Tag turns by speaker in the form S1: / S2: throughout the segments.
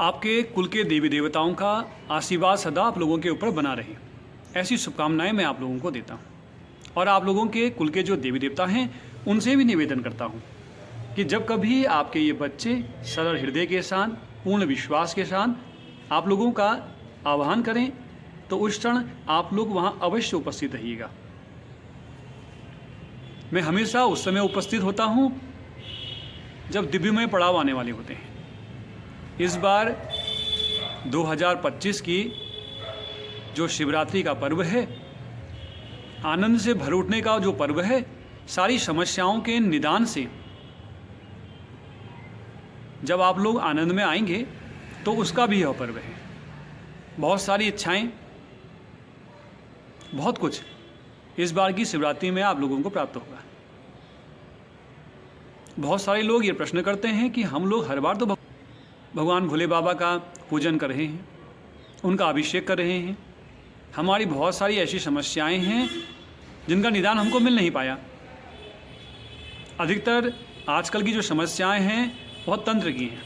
S1: आपके कुल के देवी देवताओं का आशीर्वाद सदा आप लोगों के ऊपर बना रहे, ऐसी शुभकामनाएं मैं आप लोगों को देता हूँ। और आप लोगों के कुल के जो देवी देवता हैं उनसे भी निवेदन करता हूँ कि जब कभी आपके ये बच्चे सरल हृदय के साथ, पूर्ण विश्वास के साथ आप लोगों का आह्वान करें तो उस क्षण आप लोग वहाँ अवश्य उपस्थित रहिएगा। मैं हमेशा उस समय उपस्थित होता हूँ जब दिव्यमय पड़ाव आने वाले होते हैं। इस बार 2025 की जो शिवरात्रि का पर्व है, आनंद से भर उठने का जो पर्व है, सारी समस्याओं के निदान से जब आप लोग आनंद में आएंगे तो उसका भी यह पर्व है। बहुत सारी इच्छाएं, बहुत कुछ इस बार की शिवरात्रि में आप लोगों को प्राप्त होगा। बहुत सारे लोग ये प्रश्न करते हैं कि हम लोग हर बार तो भगवान भोले बाबा का पूजन कर रहे हैं, उनका अभिषेक कर रहे हैं, हमारी बहुत सारी ऐसी समस्याएं हैं जिनका निदान हमको मिल नहीं पाया। अधिकतर आजकल की जो समस्याएं हैं बहुत तंत्र की हैं।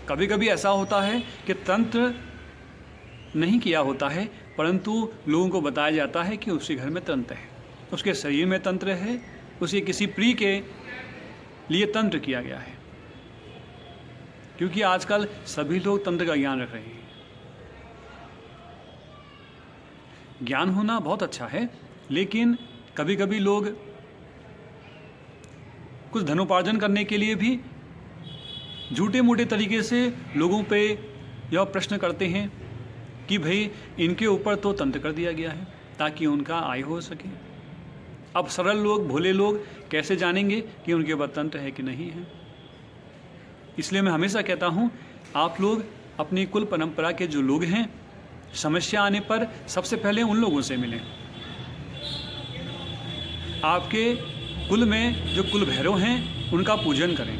S1: कभी कभी ऐसा होता है कि तंत्र नहीं किया होता है, परंतु लोगों को बताया जाता है कि उसके घर में तंत्र है, उसके शरीर में तंत्र है, उसे किसी प्रिय के लिए तंत्र किया गया है। क्योंकि आजकल सभी लोग तंत्र का ज्ञान रख रहे हैं। ज्ञान होना बहुत अच्छा है, लेकिन कभी कभी लोग कुछ धनोपार्जन करने के लिए भी झूठे मूठे तरीके से लोगों पे यह प्रश्न करते हैं कि भाई इनके ऊपर तो तंत्र कर दिया गया है ताकि उनका आय हो सके। अब सरल लोग, भोले लोग कैसे जानेंगे कि उनके ऊपर तंत्र है कि नहीं है? इसलिए मैं हमेशा कहता हूँ, आप लोग अपनी कुल परंपरा के जो लोग हैं, समस्या आने पर सबसे पहले उन लोगों से मिलें। आपके कुल में जो कुल भैरव हैं उनका पूजन करें।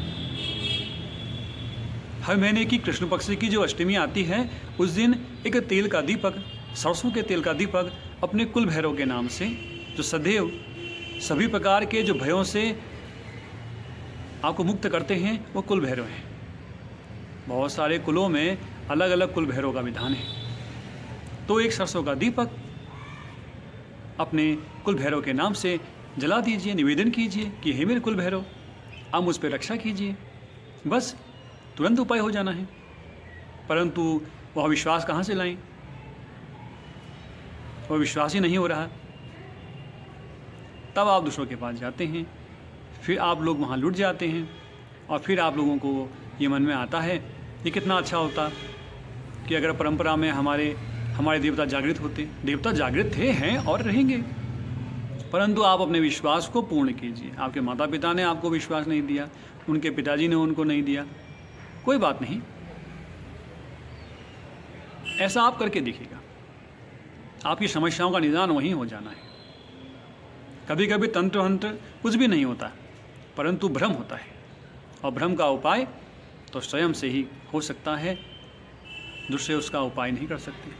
S1: हर महीने की कृष्ण पक्ष की जो अष्टमी आती है, उस दिन एक तेल का दीपक, सरसों के तेल का दीपक अपने कुल भैरव के नाम से, जो सदैव सभी प्रकार के जो भयों से आपको मुक्त करते हैं, वो कुल भैरव हैं। बहुत सारे कुलों में अलग अलग कुल भैरव का विधान है। तो एक सरसों का दीपक अपने कुल भैरव के नाम से जला दीजिए, निवेदन कीजिए कि हे मेरे कुल भैरव, आप मुझ पर रक्षा कीजिए। बस तुरंत उपाय हो जाना है। परंतु वह विश्वास कहाँ से लाएं? वह विश्वास ही नहीं हो रहा। तब आप दूसरों के पास जाते हैं, फिर आप लोग वहाँ लुट जाते हैं, और फिर आप लोगों को ये मन में आता है ये कितना अच्छा होता कि अगर परंपरा में हमारे देवता जागृत होते। देवता जागृत थे, हैं और रहेंगे, परंतु आप अपने विश्वास को पूर्ण कीजिए। आपके माता पिता ने आपको विश्वास नहीं दिया, उनके पिताजी ने उनको नहीं दिया, कोई बात नहीं, ऐसा आप करके देखिएगा, आपकी समस्याओं का निदान वहीं हो जाना है। कभी कभी तंत्र वंत्र कुछ भी नहीं होता, परंतु भ्रम होता है, और भ्रम का उपाय तो स्वयं से ही हो सकता है, दूसरे उसका उपाय नहीं कर सकते।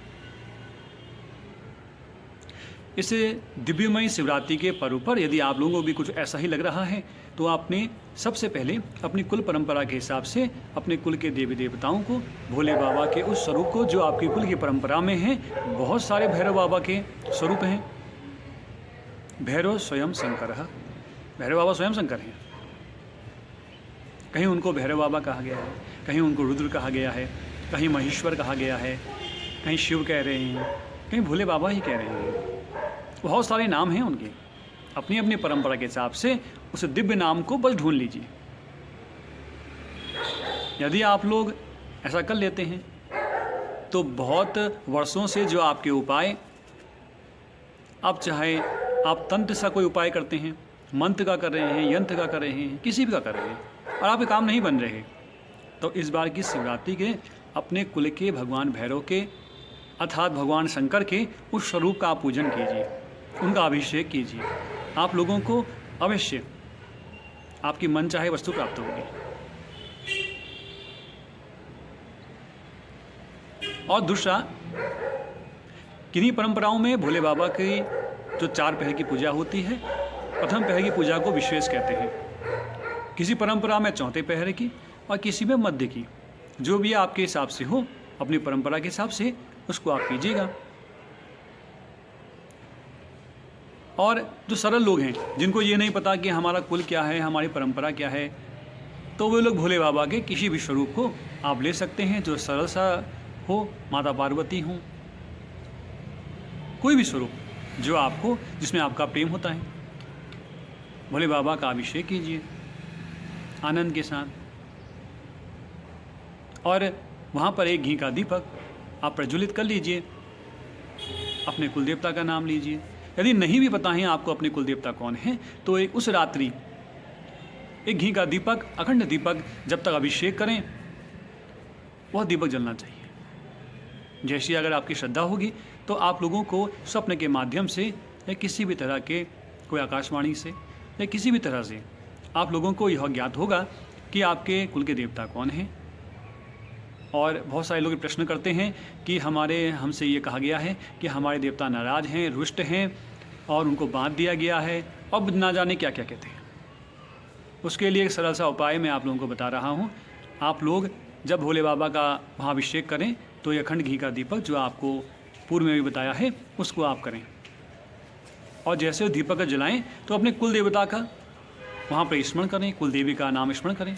S1: इस दिव्यमयी शिवरात्रि के पर्व पर यदि आप लोगों को भी कुछ ऐसा ही लग रहा है, तो आपने सबसे पहले अपनी कुल परंपरा के हिसाब से अपने कुल के देवी देवताओं को, भोले बाबा के उस स्वरूप को जो आपकी कुल की परंपरा में है, बहुत सारे भैरव बाबा के स्वरूप हैं। भैरव स्वयं शंकर, भैरव बाबा स्वयं शंकर हैं। कहीं उनको भैरव बाबा कहा गया है, कहीं उनको रुद्र कहा गया है, कहीं महेश्वर कहा गया है, कहीं शिव कह रहे हैं, कहीं भोले बाबा ही कह रहे हैं। बहुत सारे नाम हैं उनके, अपनी अपनी परंपरा के हिसाब से उस दिव्य नाम को बस ढूंढ लीजिए। यदि आप लोग ऐसा कर लेते हैं तो बहुत वर्षों से जो आपके उपाय, आप चाहे आप तंत्र सा कोई उपाय करते हैं, मंत्र का कर रहे हैं, यंत्र का कर रहे हैं, किसी भी का कर रहे हैं, और आपके काम नहीं बन रहे, तो इस बार की शिवरात्रि के अपने कुल के भगवान भैरव के अर्थात भगवान शंकर के उस स्वरूप का आप पूजन कीजिए, उनका अभिषेक कीजिए। आप लोगों को अवश्य आपकी मन चाहे वस्तु प्राप्त होगी। और दूसरा, किन्हीं परंपराओं में भोले बाबा की जो 4 पहर की पूजा होती है, प्रथम पहर की पूजा को विशेष कहते हैं। किसी परंपरा में चौथे पहर की और किसी में मध्य की, जो भी आपके हिसाब से हो, अपनी परंपरा के हिसाब से उसको आप कीजिएगा। और जो सरल लोग हैं, जिनको ये नहीं पता कि हमारा कुल क्या है, हमारी परंपरा क्या है, तो वे लोग भोले बाबा के किसी भी स्वरूप को आप ले सकते हैं जो सरल सा हो, माता पार्वती हो, कोई भी स्वरूप जो आपको, जिसमें आपका प्रेम होता है, भोले बाबा का अभिषेक कीजिए आनंद के साथ। और वहाँ पर एक घी का दीपक आप प्रज्वलित कर लीजिए, अपने कुलदेवता का नाम लीजिए। यदि नहीं भी पता है आपको अपने कुलदेवता कौन है, तो एक उस रात्रि एक घी का दीपक, अखंड दीपक जब तक अभिषेक करें, वह दीपक जलना चाहिए। जैसी अगर आपकी श्रद्धा होगी तो आप लोगों को स्वप्न के माध्यम से या किसी भी तरह के, कोई आकाशवाणी से या किसी भी तरह से आप लोगों को यह ज्ञात होगा कि आपके कुल के देवता कौन हैं। और बहुत सारे लोग प्रश्न करते हैं कि हमसे ये कहा गया है कि हमारे देवता नाराज़ हैं, रुष्ट हैं और उनको बांध दिया गया है, अब ना जाने क्या क्या कहते हैं। उसके लिए एक सरल सा उपाय मैं आप लोगों को बता रहा हूँ। आप लोग जब भोले बाबा का महाभिषेक करें तो ये अखंड घी का दीपक जो आपको पूर्व में भी बताया है उसको आप करें, और जैसे वो दीपक जलाएं तो अपने कुल देवता का वहाँ पर स्मरण करें, कुल देवी का नाम स्मरण करें,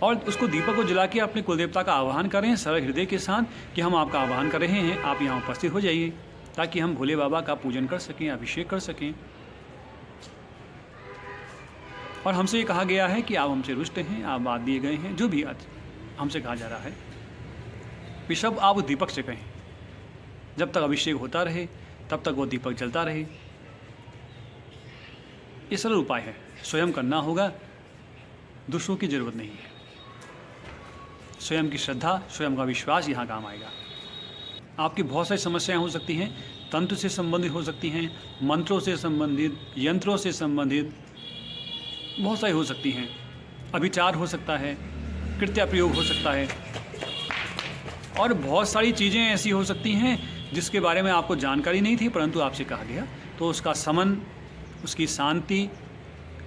S1: और उसको दीपक को जला के अपने कुल देवता का आह्वान करें सरल हृदय के साथ कि हम आपका आह्वान कर रहे हैं, आप यहाँ उपस्थित हो जाइए, ताकि हम भोले बाबा का पूजन कर सकें, अभिषेक कर सकें। और हमसे ये कहा गया है कि आप हमसे रुष्ट हैं, आप बात दिए गए हैं, जो भी आज हमसे कहा जा रहा है, विषब आप दीपक से कहें, जब तक अभिषेक होता रहे तब तक वो दीपक जलता रहे। ये सरल उपाय है, स्वयं करना होगा, दूसरों की जरूरत नहीं है। स्वयं की श्रद्धा, स्वयं का विश्वास यहाँ काम आएगा। आपकी बहुत सारी समस्याएं हो सकती हैं, तंत्र से संबंधित हो सकती हैं, मंत्रों से संबंधित, यंत्रों से संबंधित बहुत सारी हो सकती हैं, अभिचार हो सकता है, कृत्या प्रयोग हो सकता है, और बहुत सारी चीज़ें ऐसी हो सकती हैं जिसके बारे में आपको जानकारी नहीं थी, परंतु आपसे कहा गया तो उसका समन, उसकी शांति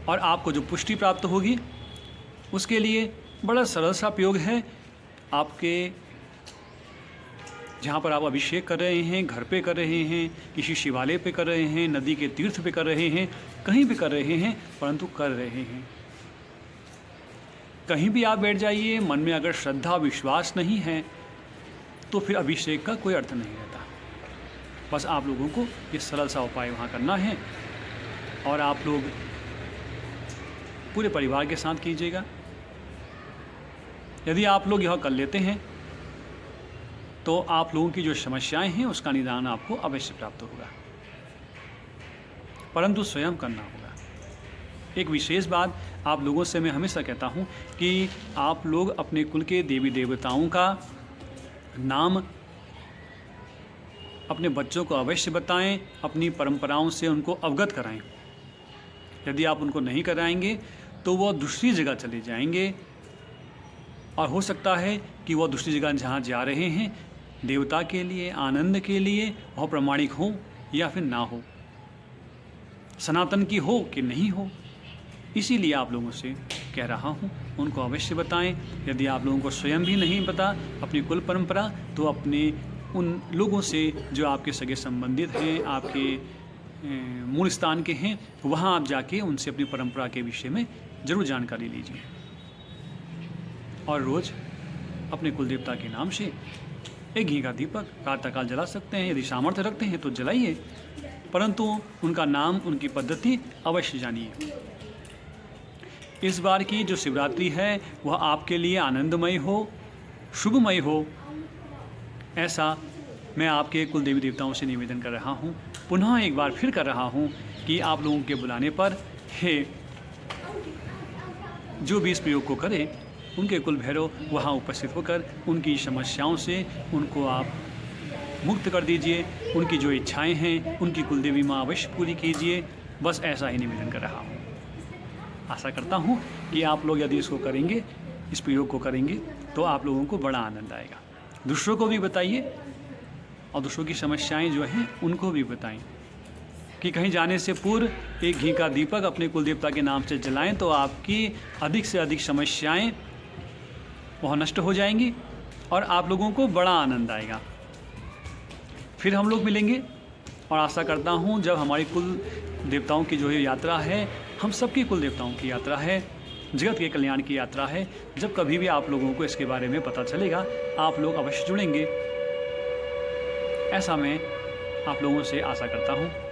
S1: और आपको जो पुष्टि प्राप्त होगी, उसके लिए बड़ा सरल सा प्रयोग है। आपके जहाँ पर आप अभिषेक कर रहे हैं, घर पे कर रहे हैं, किसी शिवालय पे कर रहे हैं, नदी के तीर्थ पे कर रहे हैं, कहीं भी कर रहे हैं, परंतु कर रहे हैं। कहीं भी आप बैठ जाइए, मन में अगर श्रद्धा विश्वास नहीं है तो फिर अभिषेक का कोई अर्थ नहीं रहता। बस आप लोगों को ये सरल सा उपाय वहाँ करना है, और आप लोग पूरे परिवार के साथ कीजिएगा। यदि आप लोग यह कर लेते हैं तो आप लोगों की जो समस्याएं हैं उसका निदान आपको अवश्य प्राप्त होगा, परंतु स्वयं करना होगा। एक विशेष बात आप लोगों से मैं हमेशा कहता हूं कि आप लोग अपने कुल के देवी देवताओं का नाम अपने बच्चों को अवश्य बताएं, अपनी परंपराओं से उनको अवगत कराएं। यदि आप उनको नहीं कराएंगे तो वह दूसरी जगह चले जाएंगे, और हो सकता है कि वह दूसरी जगह जहाँ जा रहे हैं देवता के लिए, आनंद के लिए, वह प्रामाणिक हो या फिर ना हो, सनातन की हो कि नहीं हो। इसीलिए आप लोगों से कह रहा हूँ, उनको अवश्य बताएं। यदि आप लोगों को स्वयं भी नहीं पता अपनी कुल परंपरा, तो अपने उन लोगों से जो आपके सगे संबंधित हैं, आपके मूल स्थान के हैं, वहाँ आप जाके उनसे अपनी परंपरा के विषय में ज़रूर जानकारी लीजिए। और रोज़ अपने कुल देवता के नाम से एक घी का दीपक प्रातःकाल जला सकते हैं। यदि सामर्थ्य रखते हैं तो जलाइए, परंतु उनका नाम, उनकी पद्धति अवश्य जानिए। इस बार की जो शिवरात्रि है वह आपके लिए आनंदमय हो, शुभमय हो, ऐसा मैं आपके कुल देवी देवताओं से निवेदन कर रहा हूँ। पुनः एक बार फिर कर रहा हूँ कि आप लोगों के बुलाने पर हे जो भी इस प्रयोग को करे, उनके कुल भैरव वहाँ उपस्थित होकर उनकी समस्याओं से उनको आप मुक्त कर दीजिए। उनकी जो इच्छाएं हैं उनकी कुलदेवी माँ अवश्य पूरी कीजिए। बस ऐसा ही निवेदन कर रहा हूँ। आशा करता हूँ कि आप लोग यदि इसको करेंगे, इस प्रयोग को करेंगे, तो आप लोगों को बड़ा आनंद आएगा। दूसरों को भी बताइए, और दूसरों की समस्याएं जो हैं उनको भी बताएं कि कहीं जाने से पूर्व एक घी का दीपक अपने कुलदेवता के नाम से जलाएं, तो आपकी अधिक से अधिक समस्याएं वह नष्ट हो जाएंगी और आप लोगों को बड़ा आनंद आएगा। फिर हम लोग मिलेंगे और आशा करता हूँ जब हमारी कुल देवताओं की जो ये यात्रा है, हम सबकी कुल देवताओं की यात्रा है, जगत के कल्याण की यात्रा है, जब कभी भी आप लोगों को इसके बारे में पता चलेगा आप लोग अवश्य जुड़ेंगे, ऐसा मैं आप लोगों से आशा करता हूँ।